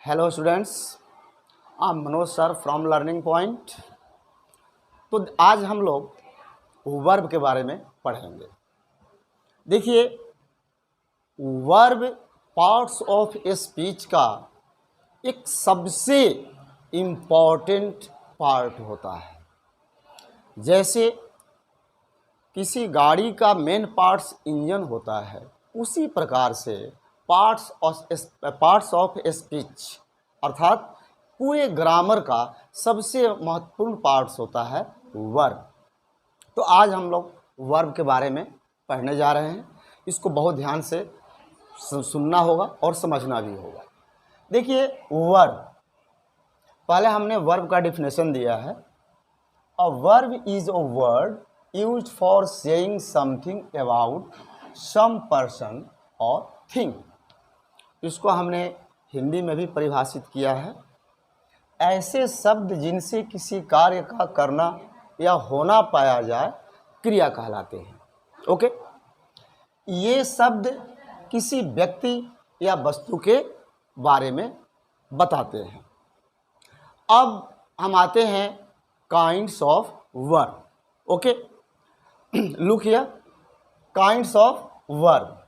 Hello students, I am Manoj sir from learning point. तो आज हम लोग वर्ब के बारे में पढ़ेंगे। देखिए, वर्ब पार्ट्स ऑफ स्पीच का एक सबसे इम्पॉर्टेंट पार्ट होता है। जैसे किसी गाड़ी का मेन पार्ट्स इंजन होता है, उसी प्रकार से पार्ट्स ऑफ स्पीच अर्थात पूरे ग्रामर का सबसे महत्वपूर्ण पार्ट्स होता है वर्ब। तो आज हम लोग वर्ब के बारे में पढ़ने जा रहे हैं। इसको बहुत ध्यान से सुनना होगा और समझना भी होगा। देखिए, वर्ब, पहले हमने वर्ब का डिफिनेशन दिया है। A verb is a word used for saying something about some person और थिंग। इसको हमने हिंदी में भी परिभाषित किया है। ऐसे शब्द जिनसे किसी कार्य का करना या होना पाया जाए क्रिया कहलाते हैं। ओके, ये शब्द किसी व्यक्ति या वस्तु के बारे में बताते हैं। अब हम आते हैं kinds of verb. Okay, look here, kinds of verb.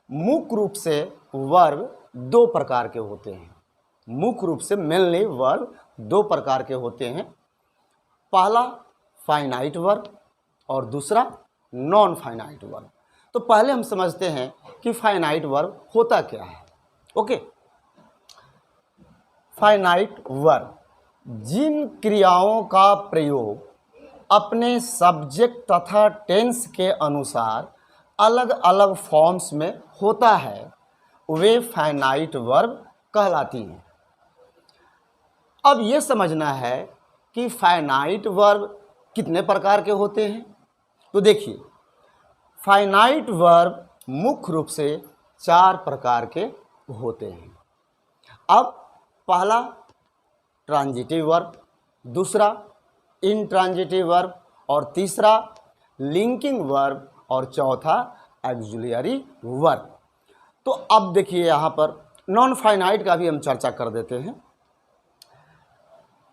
मुख्य रूप से वर्ब दो प्रकार के होते हैं। मुख्य रूप से मेनली वर्ब दो प्रकार के होते हैं। पहला फाइनाइट वर्ब और दूसरा नॉन फाइनाइट वर्ब। तो पहले हम समझते हैं कि फाइनाइट वर्ब होता क्या है। ओके, फाइनाइट वर्ब जिन क्रियाओं का प्रयोग अपने सब्जेक्ट तथा टेंस के अनुसार अलग अलग फॉर्म्स में होता है, वे फाइनाइट वर्ब कहलाती हैं। अब ये समझना है कि फाइनाइट वर्ब कितने प्रकार के होते हैं। तो देखिए, फाइनाइट वर्ब मुख्य रूप से चार प्रकार के होते हैं। अब पहला ट्रांजिटिव वर्ब, दूसरा इंट्रांजिटिव वर्ब और तीसरा लिंकिंग वर्ब और चौथा ऑक्सिलियरी वर्ब। तो अब देखिए, यहाँ पर नॉन फाइनाइट का भी हम चर्चा कर देते हैं।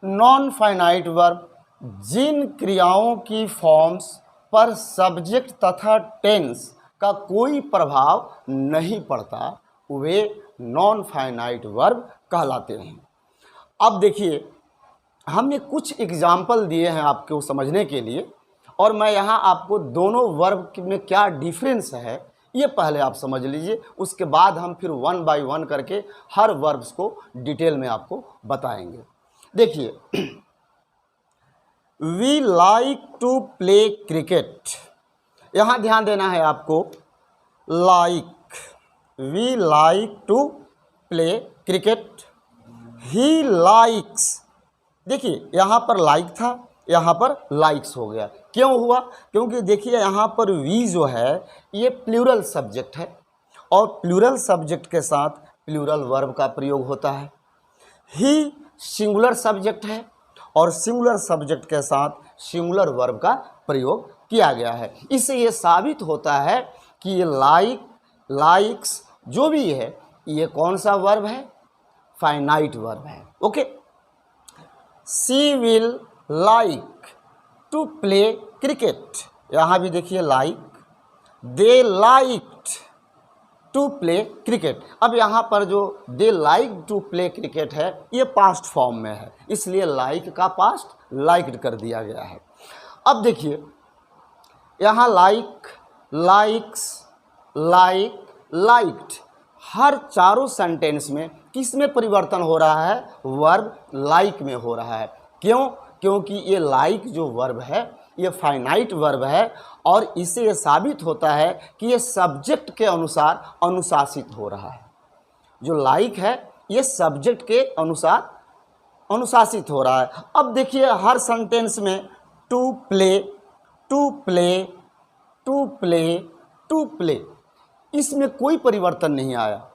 नॉन फाइनाइट वर्ब जिन क्रियाओं की फॉर्म्स पर सब्जेक्ट तथा टेंस का कोई प्रभाव नहीं पड़ता, वे नॉन फाइनाइट वर्ब कहलाते हैं। अब देखिए, हमने कुछ एग्जाम्पल दिए हैं आपको समझने के लिए, और मैं यहाँ आपको दोनों वर्ब में क्या डिफरेंस है ये पहले आप समझ लीजिए। उसके बाद हम फिर वन बाय वन करके हर वर्ब्स को डिटेल में आपको बताएंगे। देखिए, we like to play cricket, यहाँ ध्यान देना है आपको। Like, we like to play cricket. He likes, देखिए यहाँ पर लाइक था, यहाँ पर लाइक्स हो गया। क्यों हुआ? क्योंकि देखिए यहाँ पर वी जो है ये प्लूरल सब्जेक्ट है, और प्लूरल सब्जेक्ट के साथ प्लूरल वर्ब का प्रयोग होता है। ही सिंगुलर सब्जेक्ट है, और सिंगुलर सब्जेक्ट के साथ सिंगुलर वर्ब का प्रयोग किया गया है। इससे ये साबित होता है कि ये लाइक, लाइक्स जो भी है ये कौन सा वर्ब है? फाइनाइट वर्ब है। Okay, she will like to play cricket, यहाँ भी देखिए like. They liked to play cricket. अब यहाँ पर जो they like to play cricket है ये पास्ट फॉर्म में है, इसलिए लाइक का पास्ट लाइक्ड कर दिया गया है। अब देखिए यहाँ लाइक, लाइक्स, लाइक, लाइक्ड, हर चारों सेंटेंस में किस में परिवर्तन हो रहा है? वर्ब लाइक में हो रहा है। क्यों? क्योंकि ये लाइक जो वर्ब है ये फाइनाइट वर्ब है, और इससे ये साबित होता है कि ये सब्जेक्ट के अनुसार अनुशासित हो रहा है। जो लाइक है ये सब्जेक्ट के अनुसार अनुशासित हो रहा है। अब देखिए हर सेंटेंस में to play, to play, to play, to play, इसमें कोई परिवर्तन नहीं आया।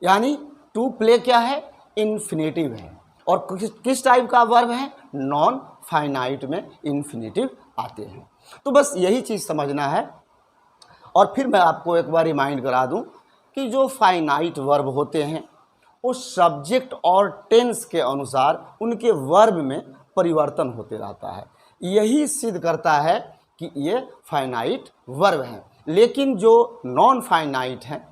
यानी टू प्ले क्या है? इन्फिनेटिव है। और किस टाइप का वर्ब है? नॉन फाइनाइट में इन्फिनेटिव आते हैं। तो बस यही चीज़ समझना है। और फिर मैं आपको एक बार रिमाइंड करा दूं कि जो फाइनाइट वर्ब होते हैं उस सब्जेक्ट और टेंस के अनुसार उनके वर्ब में परिवर्तन होते रहता है। यही सिद्ध करता है कि ये फाइनाइट वर्ब हैं। लेकिन जो नॉन फाइनाइट हैं,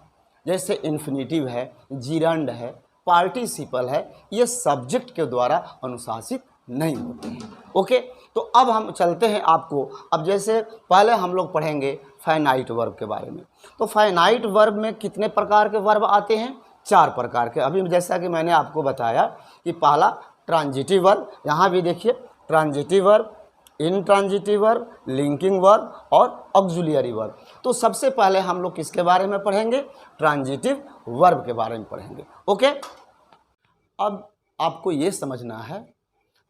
जैसे इन्फिनिटिव है, जीरंड है, पार्टिसिपल है, ये सब्जेक्ट के द्वारा अनुशासित नहीं होते हैं। ओके, तो अब हम चलते हैं आपको, अब जैसे पहले हम लोग पढ़ेंगे फाइनाइट वर्ब के बारे में। तो फाइनाइट वर्ब में कितने प्रकार के वर्ब आते हैं? 4 प्रकार के। अभी जैसा कि मैंने आपको बताया कि पहला ट्रांजिटिव वर्ब, यहाँ भी देखिए transitive verb, intransitive verb, linking verb और ऑक्सिलियरी वर्ब। तो सबसे पहले हम लोग किसके बारे में पढ़ेंगे? ट्रांजिटिव वर्ब के बारे में पढ़ेंगे। ओके, अब आपको ये समझना है,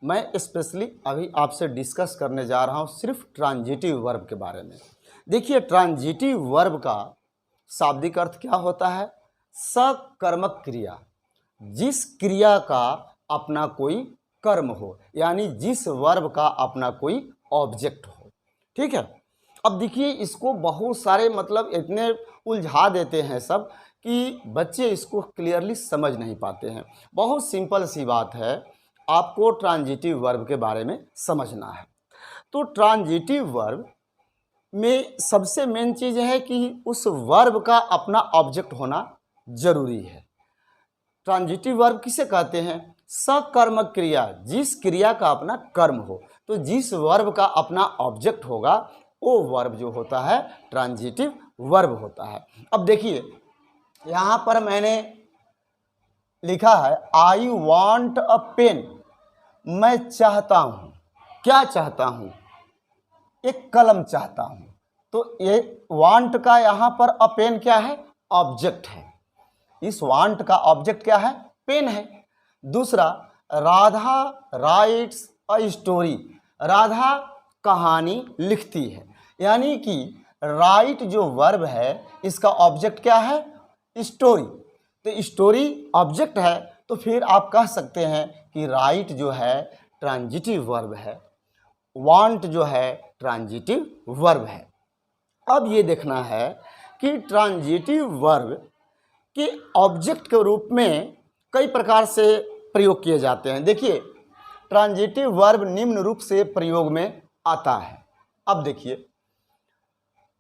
मैं स्पेशली अभी आपसे डिस्कस करने जा रहा हूँ सिर्फ ट्रांजिटिव वर्ब के बारे में। देखिए, ट्रांजिटिव वर्ब का शाब्दिक अर्थ क्या होता है? सकर्मक क्रिया, जिस क्रिया का अपना कोई कर्म हो, यानी जिस वर्ब का अपना कोई ऑब्जेक्ट हो। ठीक है, अब देखिए इसको बहुत सारे मतलब इतने उलझा देते हैं सब कि बच्चे इसको क्लियरली समझ नहीं पाते हैं। बहुत सिंपल सी बात है, आपको ट्रांजिटिव वर्ब के बारे में समझना है। तो ट्रांजिटिव वर्ब में सबसे मेन चीज़ है कि उस वर्ब का अपना ऑब्जेक्ट होना जरूरी है। ट्रांजिटिव वर्ब किसे कहते हैं? सकर्मक क्रिया, जिस क्रिया का अपना कर्म हो। तो जिस वर्ब का अपना ऑब्जेक्ट होगा वो वर्ब जो होता है ट्रांजिटिव वर्ब होता है। अब देखिए यहाँ पर मैंने लिखा है आई वॉन्ट अ पेन, मैं चाहता हूँ। क्या चाहता हूँ? एक कलम चाहता हूँ। तो ये वांट का यहाँ पर अ पेन क्या है? ऑब्जेक्ट है। इस वांट का ऑब्जेक्ट क्या है? पेन है। दूसरा, Radha rights a story, Radha कहानी लिखती है। यानी कि राइट जो वर्ब है इसका ऑब्जेक्ट क्या है? स्टोरी। तो स्टोरी ऑब्जेक्ट है, तो फिर आप कह सकते हैं कि राइट जो है ट्रांजिटिव वर्ब है, वांट जो है ट्रांजिटिव वर्ब है। अब ये देखना है कि ट्रांजिटिव वर्ब के ऑब्जेक्ट के रूप में कई प्रकार से प्रयोग किए जाते हैं। देखिए, ट्रांजिटिव वर्ब निम्न रूप से प्रयोग में आता है। अब देखिए,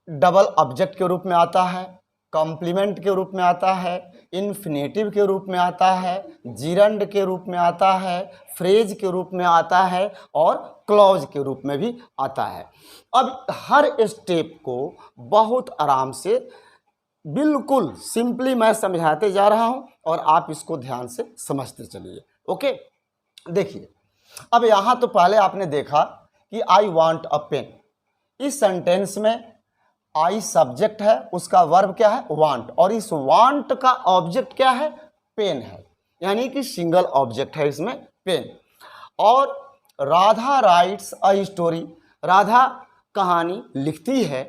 डबल ऑब्जेक्ट के रूप में आता है, कॉम्प्लीमेंट के रूप में आता है, इन्फिनेटिव के रूप में आता है, जीरंड के रूप में आता है, फ्रेज के रूप में आता है और क्लॉज के रूप में भी आता है। अब हर स्टेप को बहुत आराम से बिल्कुल सिंपली मैं समझाते जा रहा हूं और आप इसको ध्यान से समझते चलिए। ओके, देखिए, अब यहाँ तो पहले आपने देखा कि आई वांट अ पेन। इस सेंटेंस में आई सब्जेक्ट है, उसका वर्ब क्या है? वांट, और इस वांट का ऑब्जेक्ट क्या है? पेन है, यानी कि सिंगल ऑब्जेक्ट है इसमें पेन। और Radha rights a story, Radha कहानी लिखती है।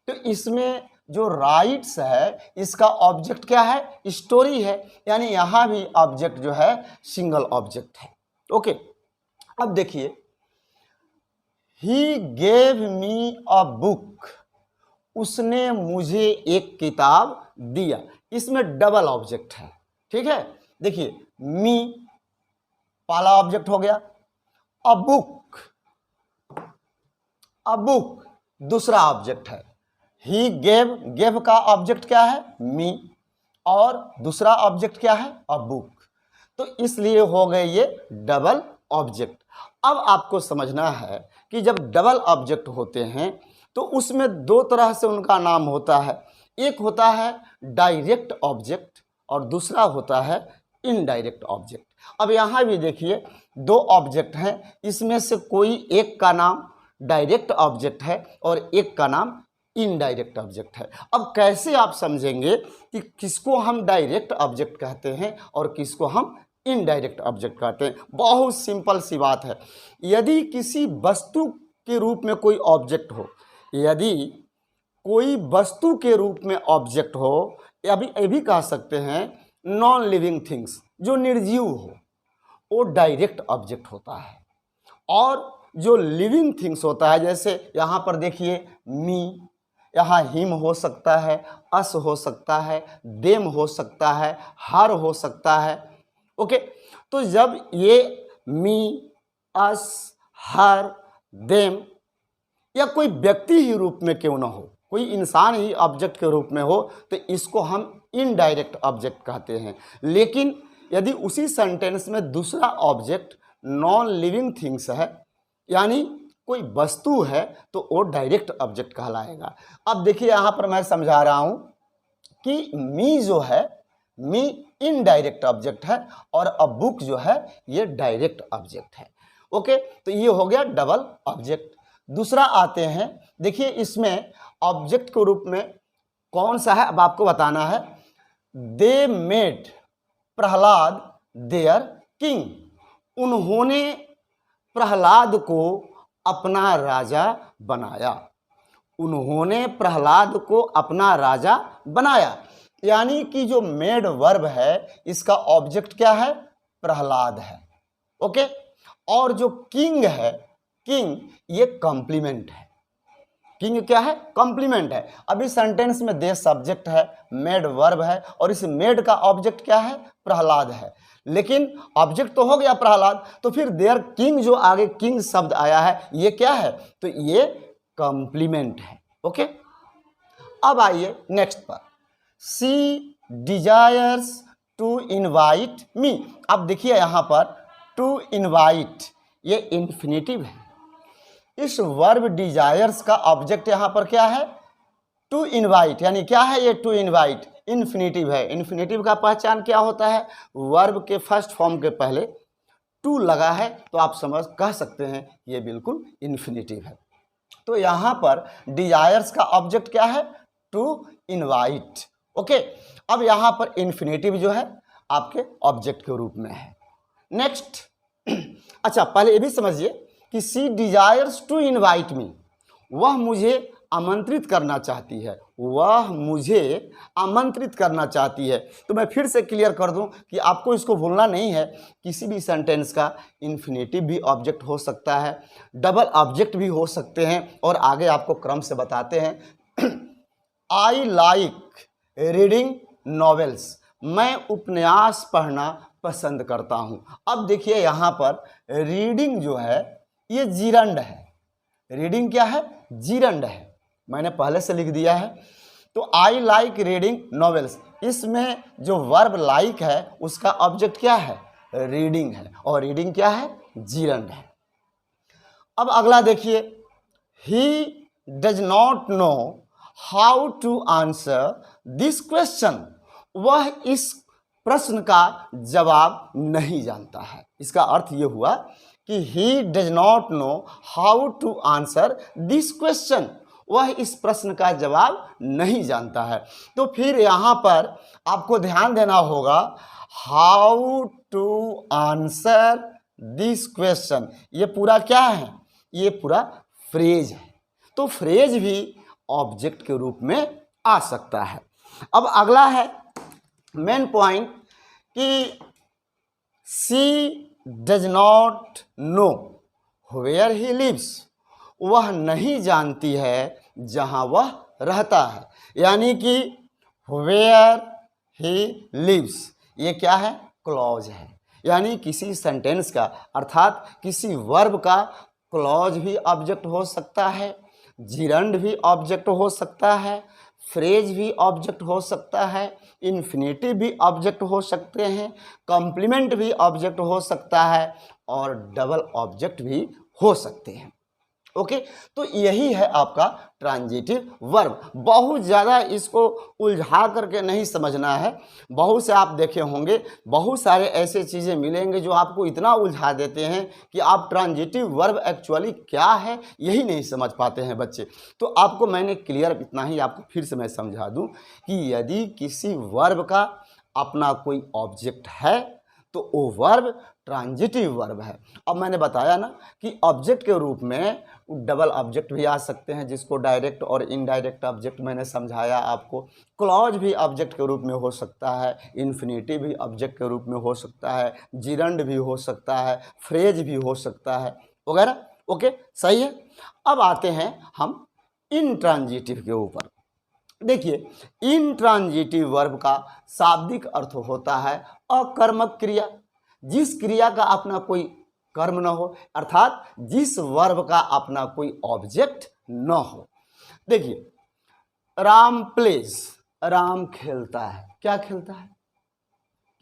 तो इसमें जो राइट्स है इसका ऑब्जेक्ट क्या है? स्टोरी है, यानी यहाँ भी ऑब्जेक्ट जो है सिंगल ऑब्जेक्ट है। ओके, अब देखिए, he gave me a book, उसने मुझे एक किताब दिया। इसमें डबल ऑब्जेक्ट है। ठीक है, देखिए, मी पहला ऑब्जेक्ट हो गया, अ बुक, अ बुक दूसरा ऑब्जेक्ट है। ही गेव, गेव का ऑब्जेक्ट क्या है? मी, और दूसरा ऑब्जेक्ट क्या है? A book. तो इसलिए हो गए ये डबल ऑब्जेक्ट। अब आपको समझना है कि जब डबल ऑब्जेक्ट होते हैं तो उसमें दो तरह से उनका नाम होता है। एक होता है डायरेक्ट ऑब्जेक्ट और दूसरा होता है इनडायरेक्ट ऑब्जेक्ट। अब यहाँ भी देखिए, दो ऑब्जेक्ट हैं, इसमें से कोई एक का नाम डायरेक्ट ऑब्जेक्ट है और एक का नाम इनडायरेक्ट ऑब्जेक्ट है। अब कैसे आप समझेंगे कि किसको हम डायरेक्ट ऑब्जेक्ट कहते हैं और किसको हम इनडायरेक्ट ऑब्जेक्ट कहते हैं? बहुत सिंपल सी बात है। यदि किसी वस्तु के रूप में कोई ऑब्जेक्ट हो, यदि कोई वस्तु के रूप में ऑब्जेक्ट हो, या भी ये भी कह सकते हैं नॉन लिविंग थिंग्स, जो निर्जीव हो, वो डायरेक्ट ऑब्जेक्ट होता है। और जो लिविंग थिंग्स होता है, जैसे यहाँ पर देखिए मी, यहाँ हिम हो सकता है, अस हो सकता है, देम हो सकता है, हर हो सकता है। ओके, तो जब ये मी, अस, हर, देम या कोई व्यक्ति ही रूप में क्यों ना हो, कोई इंसान ही ऑब्जेक्ट के रूप में हो, तो इसको हम इनडायरेक्ट ऑब्जेक्ट कहते हैं। लेकिन यदि उसी सेंटेंस में दूसरा ऑब्जेक्ट नॉन लिविंग थिंग्स है, यानी कोई वस्तु है, तो वो डायरेक्ट ऑब्जेक्ट कहलाएगा। अब देखिए यहाँ पर मैं समझा रहा हूँ कि मी जो है, मी इनडायरेक्ट ऑब्जेक्ट है और अ बुक जो है ये डायरेक्ट ऑब्जेक्ट है। ओके, तो ये हो गया डबल ऑब्जेक्ट। दूसरा आते हैं, देखिए इसमें ऑब्जेक्ट के रूप में कौन सा है अब आपको बताना है। They made Prahlad there king, उन्होंने प्रहलाद को अपना राजा बनाया। उन्होंने प्रहलाद को अपना राजा बनाया, यानी कि जो मेड वर्ब है इसका ऑब्जेक्ट क्या है, प्रहलाद है। ओके, और जो किंग है, किंग ये कॉम्प्लीमेंट है। किंग क्या है, कॉम्प्लीमेंट है। अभी सेंटेंस में दे सब्जेक्ट है, मेड वर्ब है और इस मेड का ऑब्जेक्ट क्या है, प्रहलाद है। लेकिन ऑब्जेक्ट तो हो गया प्रहलाद, तो फिर देयर किंग जो आगे किंग शब्द आया है ये क्या है, तो ये कॉम्प्लीमेंट है। ओके, अब आइए नेक्स्ट पर। She desires to invite me. अब देखिए यहाँ पर टू इनवाइट ये इन्फिनेटिव है। इस वर्ब डिजायर्स का ऑब्जेक्ट यहाँ पर क्या है, टू इनवाइट, यानी क्या है ये, टू इनवाइट इन्फिनेटिव है। इन्फिनेटिव का पहचान क्या होता है, वर्ब के फर्स्ट फॉर्म के पहले टू लगा है तो आप समझ कह सकते हैं ये बिल्कुल इन्फिनेटिव है। तो यहाँ पर डिजायर्स का ऑब्जेक्ट क्या है, टू इनवाइट। ओके, अब यहाँ पर इन्फिनेटिव जो है आपके ऑब्जेक्ट के रूप में है। नेक्स्ट, अच्छा पहले ये भी समझिए कि सी डिजायर्स टू इनवाइट मी, वह मुझे आमंत्रित करना चाहती है, वह मुझे आमंत्रित करना चाहती है। तो मैं फिर से क्लियर कर दूं कि आपको इसको भूलना नहीं है, किसी भी सेंटेंस का इन्फिनेटिव भी ऑब्जेक्ट हो सकता है, डबल ऑब्जेक्ट भी हो सकते हैं, और आगे आपको क्रम से बताते हैं। आई लाइक रीडिंग नॉवेल्स, मैं उपन्यास पढ़ना पसंद करता हूँ। अब देखिए यहाँ पर रीडिंग जो है ये जीरंड है। रीडिंग क्या है, जीरंड है, मैंने पहले से लिख दिया है। तो आई लाइक रीडिंग नॉवेल्स, इसमें जो वर्ब लाइक है उसका ऑब्जेक्ट क्या है, रीडिंग है, और रीडिंग क्या है, जीरंड है। अब अगला देखिए, he does not know how to answer this question, वह इस प्रश्न का जवाब नहीं जानता है। इसका अर्थ ये हुआ कि he does not know how to answer this question, वह इस प्रश्न का जवाब नहीं जानता है। तो फिर यहाँ पर आपको ध्यान देना होगा, how to answer this question, ये पूरा क्या है, ये पूरा फ्रेज है। तो फ्रेज भी ऑब्जेक्ट के रूप में आ सकता है। अब अगला है मेन पॉइंट कि she does not know where he lives, वह नहीं जानती है जहाँ वह रहता है, यानी कि वेयर ही लिव्स ये क्या है, क्लॉज है। यानी किसी सेंटेंस का अर्थात किसी वर्ब का क्लॉज भी ऑब्जेक्ट हो सकता है, जिरंड भी ऑब्जेक्ट हो सकता है, फ्रेज भी ऑब्जेक्ट हो सकता है, इन्फिनेटिव भी ऑब्जेक्ट हो सकते हैं, कॉम्प्लीमेंट भी ऑब्जेक्ट हो सकता है, और डबल ऑब्जेक्ट भी हो सकते हैं। ओके, तो यही है आपका ट्रांजिटिव वर्ब। बहुत ज़्यादा इसको उलझा करके नहीं समझना है। बहुत से आप देखे होंगे, बहुत सारे ऐसे चीज़ें मिलेंगे जो आपको इतना उलझा देते हैं कि आप ट्रांजिटिव वर्ब एक्चुअली क्या है यही नहीं समझ पाते हैं बच्चे। तो आपको मैंने क्लियर इतना ही आपको फिर से मैं समझा दूं कि यदि किसी वर्ब का अपना कोई ऑब्जेक्ट है तो वो वर्ब ट्रांजिटिव वर्ब है। अब मैंने बताया ना कि ऑब्जेक्ट के रूप में डबल ऑब्जेक्ट भी आ सकते हैं, जिसको डायरेक्ट और इनडायरेक्ट ऑब्जेक्ट मैंने समझाया आपको। क्लॉज भी ऑब्जेक्ट के रूप में हो सकता है, इन्फिनेटिव भी ऑब्जेक्ट के रूप में हो सकता है, जिरंड भी हो सकता है, फ्रेज भी हो सकता है वगैरह। ओके, सही है। अब आते हैं हम इंट्रांजिटिव के ऊपर। देखिए, इंट्रांजिटिव वर्ब का शाब्दिक अर्थ होता है अकर्मक क्रिया, जिस क्रिया का अपना कोई कर्म न हो, अर्थात जिस वर्ब का अपना कोई ऑब्जेक्ट न हो। देखिए, राम प्लेज, राम खेलता है। क्या खेलता है?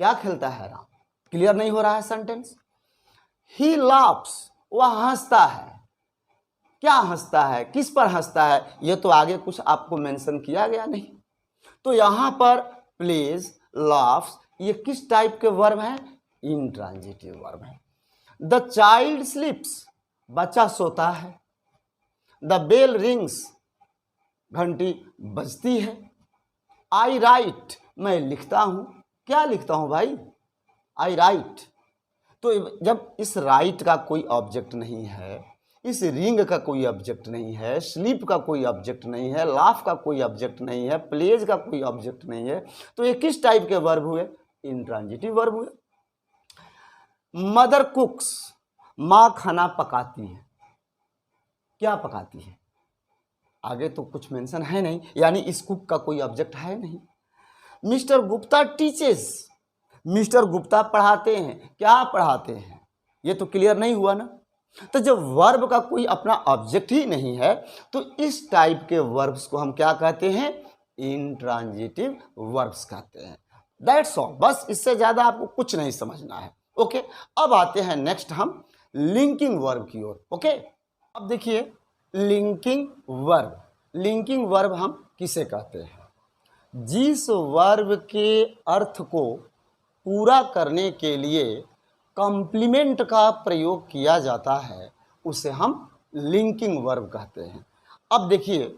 क्या खेलता है राम? क्लियर नहीं हो रहा है सेंटेंस। ही लाफ्स, वह हंसता है। क्या हंसता है? किस पर हंसता है? ये तो आगे कुछ आपको मेंशन किया गया नहीं। तो यहां पर प्लेज, लाफ्स, ये किस टाइप के वर्ब हैं? इंट्रांजिटिव वर्ब है। द चाइल्ड स्लीप्स, बच्चा सोता है। द बेल रिंग्स, घंटी बजती है। आई राइट, मैं लिखता हूं। क्या लिखता हूं भाई? आई राइट। तो जब इस राइट का कोई ऑब्जेक्ट नहीं है, इस रिंग का कोई ऑब्जेक्ट नहीं है, स्लीप का कोई ऑब्जेक्ट नहीं है, लाफ का कोई ऑब्जेक्ट नहीं है, प्लेज का कोई ऑब्जेक्ट नहीं है, तो ये किस टाइप के वर्ब हुए? इंट्रांजिटिव वर्ब हुए। मदर कुक्स, माँ खाना पकाती है। क्या पकाती है? आगे तो कुछ मेंशन है नहीं, यानी इस कुक का कोई ऑब्जेक्ट है नहीं। Mister Gupta teaches, mister Gupta पढ़ाते हैं। क्या पढ़ाते हैं? ये तो क्लियर नहीं हुआ ना। तो जब वर्ब का कोई अपना ऑब्जेक्ट ही नहीं है, तो इस टाइप के वर्ब्स को हम क्या कहते हैं? इंट्रांजिटिव वर्ब्स कहते हैं। दैट्स ऑल, बस इससे ज़्यादा आपको कुछ नहीं समझना है। ओके, अब आते हैं नेक्स्ट हम लिंकिंग वर्ब की ओर। ओके, अब देखिए लिंकिंग वर्ब। लिंकिंग वर्ब हम किसे कहते हैं? जिस वर्ब के अर्थ को पूरा करने के लिए कॉम्प्लीमेंट का प्रयोग किया जाता है, उसे हम लिंकिंग वर्ब कहते हैं। अब देखिए,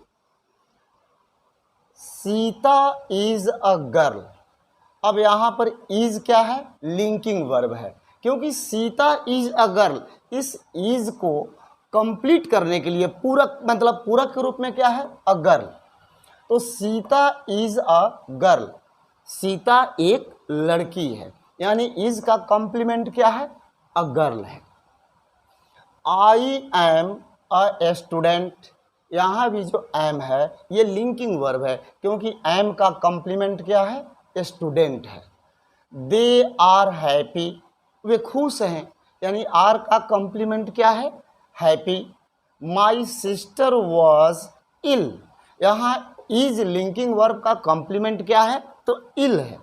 सीता इज अ गर्ल। अब यहाँ पर इज क्या है? लिंकिंग वर्ब है, क्योंकि सीता इज अ गर्ल, इस इज को कंप्लीट करने के लिए पूरक, मतलब पूरक के रूप में क्या है? A girl. तो Sita is a girl, Sita एक लड़की है, यानी इज का कॉम्प्लीमेंट क्या है? अ गर्ल है। आई एम अ स्टूडेंट, यहाँ भी जो एम है ये लिंकिंग वर्ब है, क्योंकि एम का कॉम्प्लीमेंट क्या है? स्टूडेंट है। दे आर हैप्पी, वे खुश हैं, यानी आर का कॉम्प्लीमेंट क्या है? Happy. My sister was ill, यहाँ इज लिंकिंग वर्ब का कॉम्प्लीमेंट क्या है? तो इल है।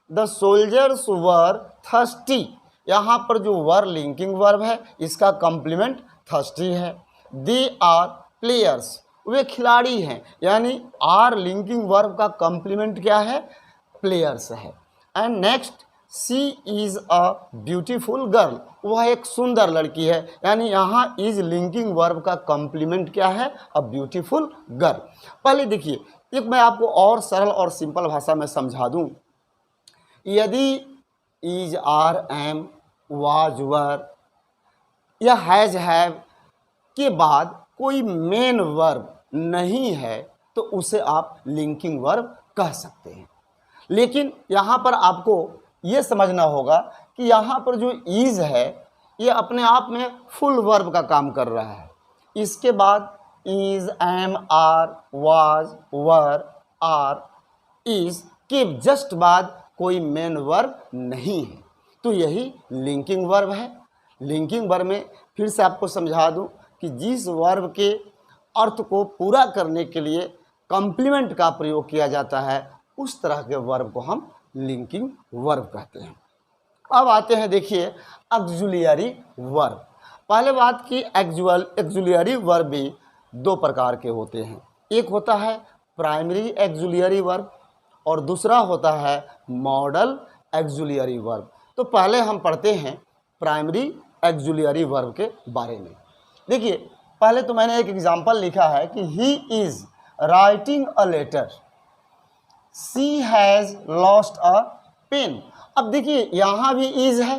द सोल्जर्स वर थर्स्टी, यहाँ पर जो वर लिंकिंग वर्ब है इसका कॉम्प्लीमेंट थर्स्टी है। दे आर प्लेयर्स, वे खिलाड़ी हैं, यानी आर लिंकिंग वर्ब का कॉम्प्लीमेंट क्या है? प्लेयर्स है। And next, she is a beautiful girl, वह एक सुंदर लड़की है, यानी यहाँ इज लिंकिंग वर्ब का कॉम्प्लीमेंट क्या है? A beautiful girl. पहले देखिए, एक मैं आपको और सरल और सिंपल भाषा में समझा दूं। यदि इज, आर, एम, वाज, वर या हैज, हैव के बाद कोई मेन वर्ब नहीं है, तो उसे आप लिंकिंग वर्ब कह सकते हैं। लेकिन यहाँ पर आपको ये समझना होगा कि यहाँ पर जो इज है ये अपने आप में फुल वर्ब का काम कर रहा है। इसके बाद is, am, are, was, were, are, is के जस्ट बाद कोई मेन वर्ब नहीं है, तो यही लिंकिंग वर्ब है। लिंकिंग वर्ब में फिर से आपको समझा दूं कि जिस वर्ब के अर्थ को पूरा करने के लिए कॉम्प्लीमेंट का प्रयोग किया जाता है, उस तरह के वर्ब को हम लिंकिंग वर्ब कहते हैं। अब आते हैं, देखिए ऑक्सिलियरी वर्ब। पहले बात की ऑक्सिलियरी वर्ब भी दो प्रकार के होते हैं। एक होता है प्राइमरी ऑक्सिलियरी वर्ब और दूसरा होता है मॉडल ऑक्सिलियरी वर्ब। तो पहले हम पढ़ते हैं प्राइमरी ऑक्सिलियरी वर्ब के बारे में। देखिए, पहले तो मैंने एक एग्जांपल लिखा है कि he is writing a letter, she has lost a pen. अब देखिए, यहाँ भी इज है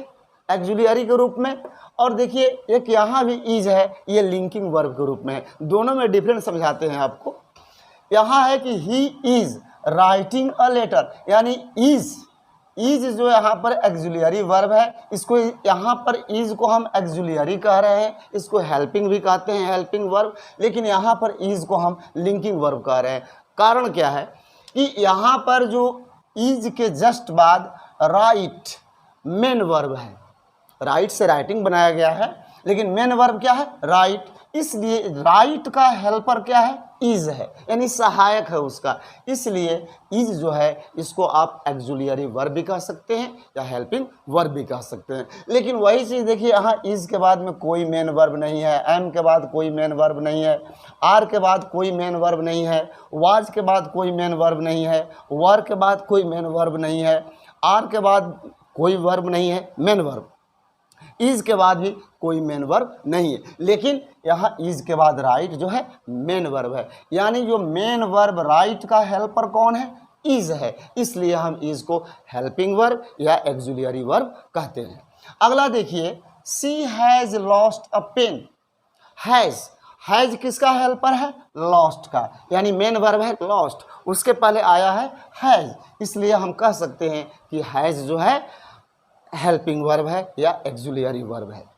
ऑक्सिलियरी के रूप में, और देखिए एक यहाँ भी इज है, ये लिंकिंग वर्ब के रूप में है। दोनों में डिफरेंस समझाते हैं आपको। यहाँ है कि he is writing a letter, यानी इज इज जो यहाँ पर एक्जुलियरी वर्ब है, इसको यहाँ पर इज को हम एक्जुलियरी कह रहे हैं, इसको हेल्पिंग भी कहते हैं, हेल्पिंग वर्ब, लेकिन यहाँ पर इज को हम लिंकिंग वर्ब कह रहे हैं। कारण क्या है कि यहाँ पर जो इज के जस्ट बाद राइट मेन वर्ब है, राइट से राइटिंग बनाया गया है, लेकिन मेन वर्ब क्या है, राइट, इसलिए राइट का हेल्पर क्या है, इज है, यानी सहायक है उसका, इसलिए इज जो है इसको आप एक्जुलियरी वर्ब भी कह सकते हैं या हेल्पिंग वर्ब भी कह सकते हैं। लेकिन वही चीज़ देखिए, यहाँ इज के बाद में कोई मेन वर्ब नहीं है, एम के बाद कोई मेन वर्ब नहीं है, आर के बाद कोई मेन वर्ब नहीं है, वाज के बाद कोई मेन वर्ब नहीं है, वर के बाद कोई मेन वर्ब नहीं है, आर के बाद कोई वर्ब नहीं है मेन वर्ब, इज के बाद भी कोई मेन वर्ब नहीं है, लेकिन यहाँ इज के बाद राइट जो है मेन वर्ब है, यानी जो मेन वर्ब राइट का हेल्पर कौन है, इज है, इसलिए हम इज को हेल्पिंग वर्ब या एक्जुलियरी वर्ब कहते हैं। अगला देखिए, she has lost a pen. Has किसका हेल्पर है, लॉस्ट का, यानी मेन वर्ब है लॉस्ट, उसके पहले आया है हैज़, इसलिए हम कह सकते हैं कि हैज़ जो है हेल्पिंग वर्ब है या एक्जुलियरी वर्ब है।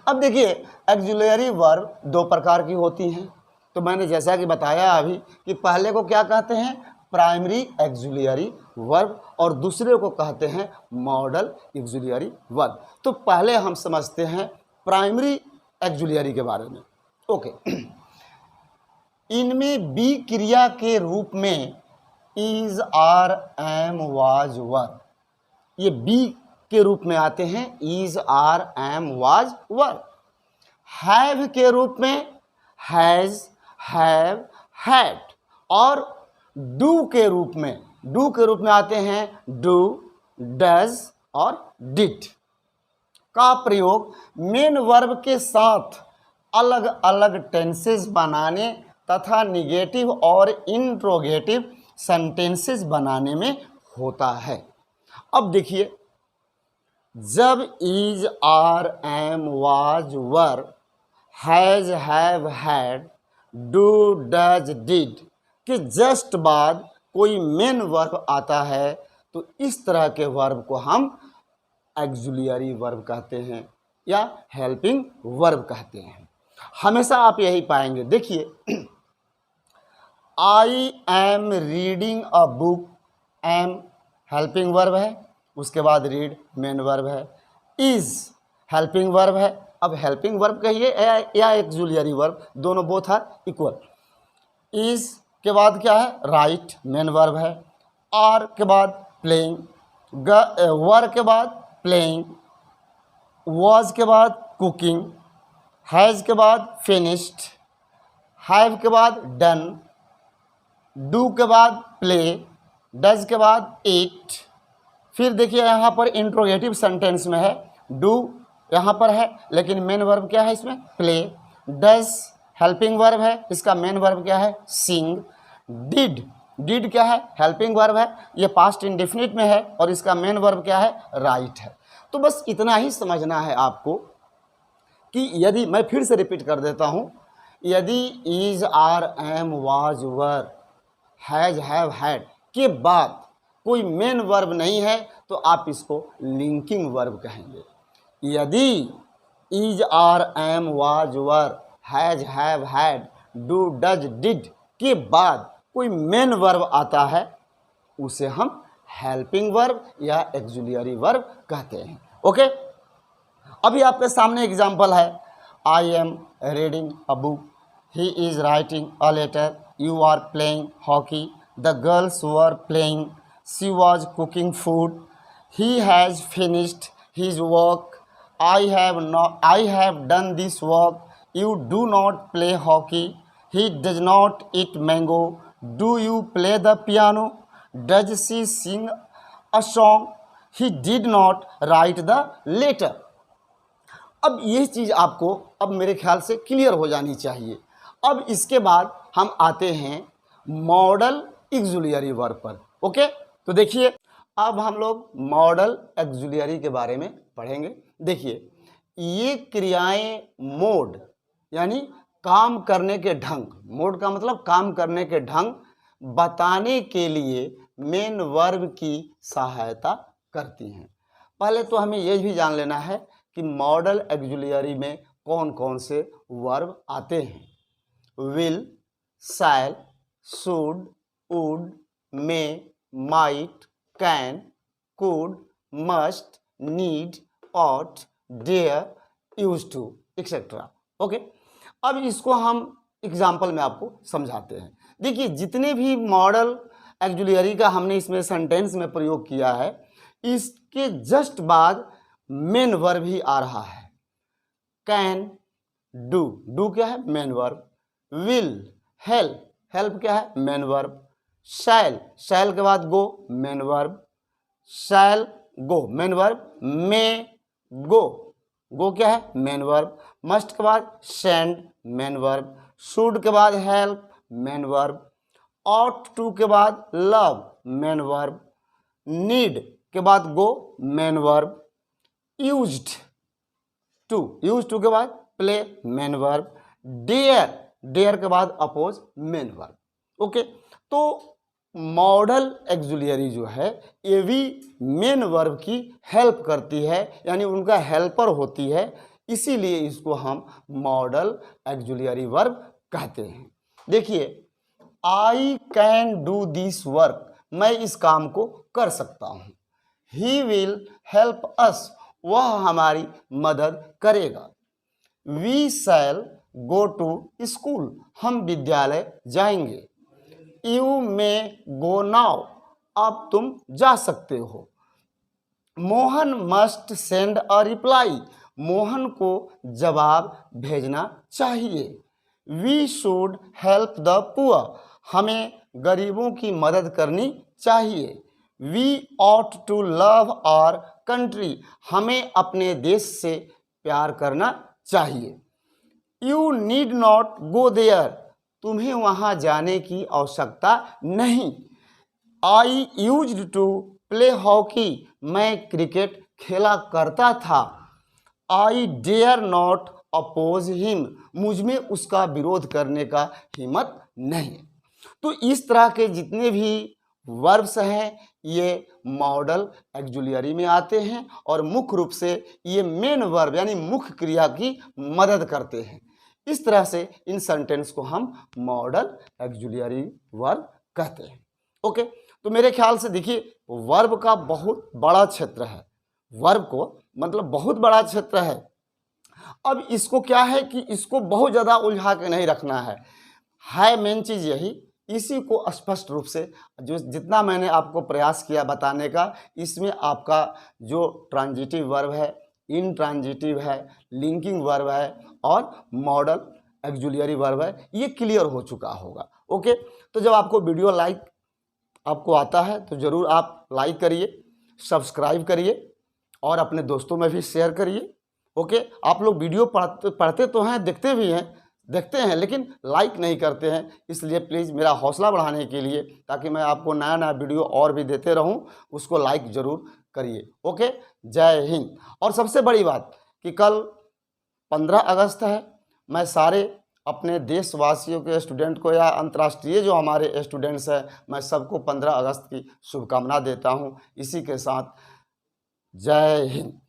अब देखिए, एक्जुलियरी वर्ब दो प्रकार की होती हैं, तो मैंने जैसा कि बताया अभी कि पहले को क्या कहते हैं, प्राइमरी एक्जुलियरी वर्ब, और दूसरे को कहते हैं मॉडल एक्जुलियरी वर्ब। तो पहले हम समझते हैं प्राइमरी एक्जुलियरी के बारे में। ओके, इनमें बी क्रिया के रूप में is, are, am, was, were, ये बी के रूप में आते हैं, is, are, am, was, were. Have के रूप में हैज, हैव, हैड, और डू के रूप में आते हैं डू, डज और डिड का प्रयोग मेन वर्ब के साथ अलग अलग टेंसेस बनाने तथा निगेटिव और इंट्रोगेटिव सेंटेंसेस बनाने में होता है। अब देखिए, जब is, are, am, was, were, has, have, had, do, does, did के जस्ट बाद कोई मेन वर्ब आता है, तो इस तरह के वर्ब को हम एक्जुलियरी वर्ब कहते हैं या हेल्पिंग वर्ब कहते हैं। हमेशा आप यही पाएंगे। देखिए, आई am reading a book, am helping verb है, उसके बाद रीड मेन वर्ब है, इज हेल्पिंग वर्ब है, अब हेल्पिंग वर्ब कहिए या एक्जुलियरी वर्ब, दोनों बोथ आर इक्वल। इज के बाद क्या है, राइट मेन वर्ब है, आर के बाद प्लेइंग, वर के बाद प्लेइंग, वाज के बाद कुकिंग, हैज़ के बाद फिनिश्ड, हैव के बाद डन, डू के बाद प्ले, डज के बाद ईट। फिर देखिए यहाँ पर इंट्रोगेटिव सेंटेंस में है, डू यहाँ पर है, लेकिन मेन वर्ब क्या है इसमें, प्ले। डज हेल्पिंग वर्ब है, इसका मेन वर्ब क्या है, सिंग। डिड क्या है, हेल्पिंग वर्ब है, ये पास्ट इंडेफिनिट में है, और इसका मेन वर्ब क्या है, राइट है। तो बस इतना ही समझना है आपको कि यदि, मैं फिर से रिपीट कर देता हूँ, यदि is, are, am, was, were, has, have, had के बाद कोई मेन वर्ब नहीं है, तो आप इसको लिंकिंग वर्ब कहेंगे। यदि is, are, am, was, were, has, have, had, do, does, did के बाद कोई मेन वर्ब आता है, उसे हम हेल्पिंग वर्ब या एक्जुलियरी वर्ब कहते हैं। ओके, अभी आपके सामने एग्जाम्पल है, I am reading a book, he is writing a letter, you are playing hockey, the girls were playing, she was cooking food, he has finished his work, I have done this work, you do not play hockey, he does not eat mango, do you play the piano, does she sing a song, he did not write the letter। अब ये चीज़ आपको अब मेरे ख्याल से clear हो जानी चाहिए। अब इसके बाद हम आते हैं मॉडल एक्जुलियरी वर्ब पर। ओके, तो देखिए, अब हम लोग मॉडल एक्जुलियरी के बारे में पढ़ेंगे। देखिए, ये क्रियाएं मोड यानी काम करने के ढंग, मोड का मतलब काम करने के ढंग बताने के लिए मेन वर्ब की सहायता करती हैं। पहले तो हमें ये भी जान लेना है कि मॉडल ऑक्सिलरी में कौन कौन से वर्ब आते हैं। Will, shall, should, would, may, might, can, could, must, need, ought, dare, use to, etcetera. Okay, अब इसको हम एग्जाम्पल में आपको समझाते हैं। देखिए, जितने भी मॉडल ऑक्सिलरी का हमने इसमें सेंटेंस में प्रयोग किया है, इसके जस्ट बाद मेन वर्ब ही आ रहा है। कैन, डू, डू क्या है? Main verb. Will, help, help क्या है? Main verb. शैल, शैल के बाद go, main verb. Shall go, main verb. May go, go क्या है? Main verb. मस्ट के बाद सेंड, मेन वर्ब। शुड के बाद help, main verb. Ought to के बाद लव, मेन वर्ब। नीड के बाद go, main verb. Used to, use to के बाद play, main verb. Dare, dare के बाद अपोज, मेन वर्ब। ओके, तो मॉडल ऑक्सिलरी जो है ये भी मेन वर्ब की हेल्प करती है, यानी उनका हेल्पर होती है, इसीलिए इसको हम मॉडल ऑक्सिलरी वर्ब कहते हैं। देखिए, I can do this work, मैं इस काम को कर सकता हूँ। ही विल हेल्प अस, वह हमारी मदद करेगा। We shall go to school, हम विद्यालय जाएंगे। यू मे गो नाउ, अब तुम जा सकते हो। Mohan must send a reply, Mohan को जवाब भेजना चाहिए। We should help the poor, हमें गरीबों की मदद करनी चाहिए। We ought to love our country, हमें अपने देश से प्यार करना चाहिए। You need not go there, तुम्हें वहाँ जाने की आवश्यकता नहीं। I used to play hockey, मैं क्रिकेट खेला करता था। I dare not oppose him, मुझ में उसका विरोध करने का हिम्मत नहीं। तो इस तरह के जितने भी वर्ब्स हैं ये मॉडल ऑक्सिलरी में आते हैं और मुख्य रूप से ये मेन वर्ब यानी मुख्य क्रिया की मदद करते हैं। इस तरह से इन सेंटेंस को हम मॉडल ऑक्सिलरी वर्ब कहते हैं। ओके, तो मेरे ख्याल से देखिए वर्ब का बहुत बड़ा क्षेत्र है, वर्ब को मतलब बहुत बड़ा क्षेत्र है। अब इसको क्या है कि इसको बहुत ज़्यादा उलझा के नहीं रखना है मेन चीज़ यही, इसी को स्पष्ट रूप से जो जितना मैंने आपको प्रयास किया बताने का, इसमें आपका जो ट्रांजिटिव वर्ब है, इनट्रांजिटिव है, लिंकिंग वर्ब है और मॉडल ऑक्सिलरी वर्ब है, ये क्लियर हो चुका होगा। ओके, तो जब आपको वीडियो लाइक आपको आता है तो ज़रूर आप लाइक करिए, सब्सक्राइब करिए और अपने दोस्तों में भी शेयर करिए। ओके, आप लोग वीडियो पढ़ते तो हैं, देखते हैं लेकिन लाइक नहीं करते हैं, इसलिए प्लीज़ मेरा हौसला बढ़ाने के लिए, ताकि मैं आपको नया नया वीडियो और भी देते रहूं, उसको लाइक ज़रूर करिए। ओके, जय हिंद। और सबसे बड़ी बात कि कल 15 अगस्त है, मैं सारे अपने देशवासियों के स्टूडेंट को या अंतर्राष्ट्रीय जो हमारे स्टूडेंट्स हैं, मैं सबको 15 अगस्त की शुभकामना देता हूं। इसी के साथ जय हिंद।